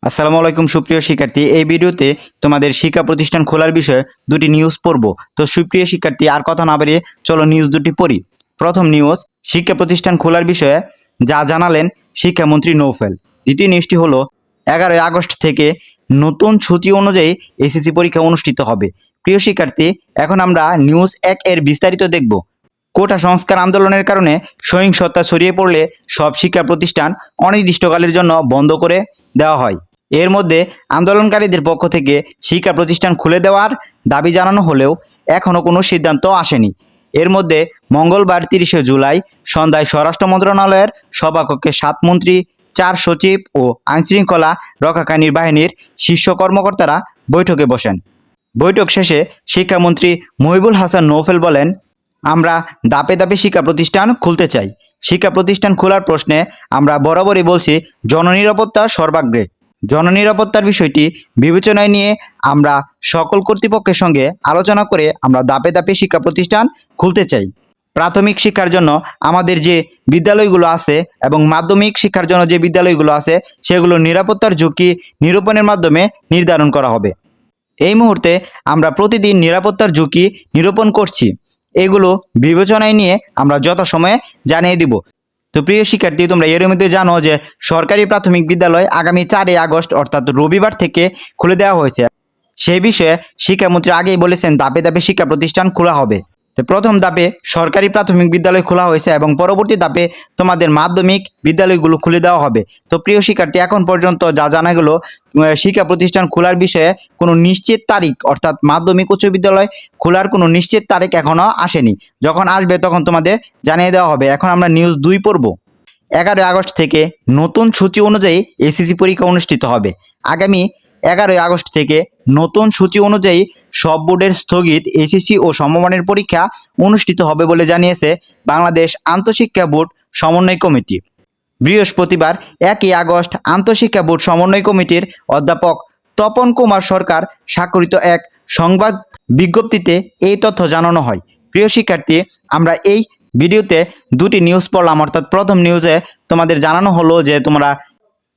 আসসালামু আলাইকুম সুপ্রিয় শিক্ষার্থী, এই ভিডিওতে তোমাদের শিক্ষা প্রতিষ্ঠান খোলার বিষয়ে দুটি নিউজ পড়ব। তো সুপ্রিয় শিক্ষার্থী, আর কথা না বাড়িয়ে চলো নিউজ দুটি পড়ি। প্রথম নিউজ, শিক্ষা প্রতিষ্ঠান খোলার বিষয়ে যা জানালেন শিক্ষামন্ত্রী নৌফেল। দ্বিতীয় নিউজটি হলো 11ই আগস্ট থেকে নতুন সূচি অনুযায়ী এসএসসি পরীক্ষা অনুষ্ঠিত হবে। প্রিয় শিক্ষার্থী, এখন আমরা নিউজ 1 এর বিস্তারিত দেখব। কোটা সংস্কার আন্দোলনের কারণে সহিংসতা ছড়িয়ে পড়লে সব শিক্ষা প্রতিষ্ঠান অনির্দিষ্টকালের জন্য বন্ধ করে দেওয়া হয়। এর মধ্যে আন্দোলনকারীদের পক্ষ থেকে শিক্ষা প্রতিষ্ঠান খুলে দেওয়ার দাবি জানানো হলেও এখনও কোনো সিদ্ধান্ত আসেনি। এর মধ্যে মঙ্গলবার 30শে জুলাই সন্ধ্যায় স্বরাষ্ট্র মন্ত্রণালয়ের সভাকক্ষে 7 মন্ত্রী, 4 সচিব ও আইনশৃঙ্খলা রক্ষাকারী বাহিনীর শীর্ষ কর্মকর্তারা বৈঠকে বসেন। বৈঠক শেষে শিক্ষামন্ত্রী মহিবুল হাসান নৌফেল বলেন, আমরা ধাপে ধাপে শিক্ষা প্রতিষ্ঠান খুলতে চাই। শিক্ষা প্রতিষ্ঠান খোলার প্রশ্নে আমরা বরাবরই বলছি জননিরাপত্তা সর্বাগ্রে। জননিরাপত্তার বিষয়টি বিবেচনায় নিয়ে আমরা সকল কর্তৃপক্ষের সঙ্গে আলোচনা করে আমরা ধাপে ধাপে শিক্ষা প্রতিষ্ঠান খুলতে চাই। প্রাথমিক শিক্ষার জন্য আমাদের যে বিদ্যালয়গুলো আছে এবং মাধ্যমিক শিক্ষার জন্য যে বিদ্যালয়গুলো আছে সেগুলো নিরাপত্তার ঝুঁকি নিরূপণের মাধ্যমে নির্ধারণ করা হবে। এই মুহূর্তে আমরা প্রতিদিন নিরাপত্তার ঝুঁকি নিরূপণ করছি। এগুলো বিবেচনায় নিয়ে আমরা যথাসময়ে জানিয়ে দিব। তো প্রিয় শিক্ষার্থী, তোমরা এর মধ্যে জানো যে সরকারি প্রাথমিক বিদ্যালয় আগামী 4 আগস্ট অর্থাৎ রবিবার থেকে খুলে দেওয়া হয়েছে। সেই বিষয়ে শিক্ষামন্ত্রী আগেই বলেছেন ধাপে ধাপে শিক্ষা প্রতিষ্ঠান খোলা হবে। তো প্রথম ধাপে সরকারি প্রাথমিক বিদ্যালয় খোলা হয়েছে এবং পরবর্তী ধাপে তোমাদের মাধ্যমিক বিদ্যালয়গুলো খুলে দেওয়া হবে। তো প্রিয় শিক্ষার্থী, এখন পর্যন্ত যা জানা গেল শিক্ষা প্রতিষ্ঠান খোলার বিষয়ে কোনো নিশ্চিত তারিখ অর্থাৎ মাধ্যমিক উচ্চ বিদ্যালয় খোলার কোনো নিশ্চিত তারিখ এখনও আসেনি। যখন আসবে তখন তোমাদের জানিয়ে দেওয়া হবে। এখন আমরা নিউজ 2 পড়ব। 11ই আগস্ট থেকে নতুন সূচি অনুযায়ী এসএসসি পরীক্ষা অনুষ্ঠিত হবে। আগামী 11ই আগস্ট থেকে নতুন সূচি অনুযায়ী সব বোর্ডের স্থগিত এসএসসি ও সমমানের পরীক্ষা অনুষ্ঠিত হবে বলে জানিয়েছে বাংলাদেশ আন্তঃশিক্ষা বোর্ড সমন্বয় কমিটি। বৃহস্পতিবার 1 আগস্ট আন্তঃশিক্ষা বোর্ড সমন্বয় কমিটির অধ্যাপক তপন কুমার সরকার স্বাক্ষরিত এক সংবাদ বিজ্ঞপ্তিতে এই তথ্য জানানো হয়। প্রিয় শিক্ষার্থী, আমরা এই ভিডিওতে দুটি নিউজ পড়লাম, অর্থাৎ প্রথম নিউজে তোমাদের জানানো হলো যে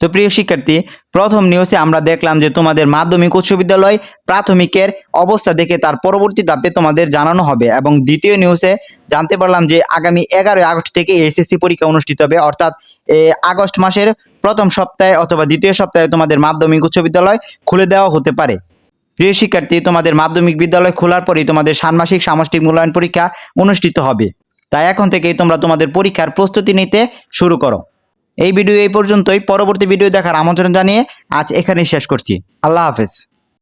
তো প্রিয় শিক্ষার্থী, প্রথম নিউজে আমরা দেখলাম যে তোমাদের মাধ্যমিক উচ্চ বিদ্যালয় প্রাথমিকের অবস্থা দেখে তার পরবর্তী ধাপে তোমাদের জানানো হবে এবং দ্বিতীয় নিউজে জানতে পারলাম যে আগামী 11ই আগস্ট থেকে এসএসসি পরীক্ষা অনুষ্ঠিত হবে, অর্থাৎ আগস্ট মাসের প্রথম সপ্তাহে অথবা দ্বিতীয় সপ্তাহে তোমাদের মাধ্যমিক উচ্চ বিদ্যালয় খুলে দেওয়া হতে পারে। প্রিয় শিক্ষার্থী, তোমাদের মাধ্যমিক বিদ্যালয় খোলার পরেই তোমাদের ষান্মাসিক সামষ্টিক মূল্যায়ন পরীক্ষা অনুষ্ঠিত হবে। তাই এখন থেকেই তোমরা তোমাদের পরীক্ষার প্রস্তুতি নিতে শুরু করো। এই ভিডিও এই পর্যন্তই। পরবর্তী ভিডিও দেখার আমন্ত্রণ জানিয়ে আজ এখানেই শেষ করছি। আল্লাহ হাফেজ।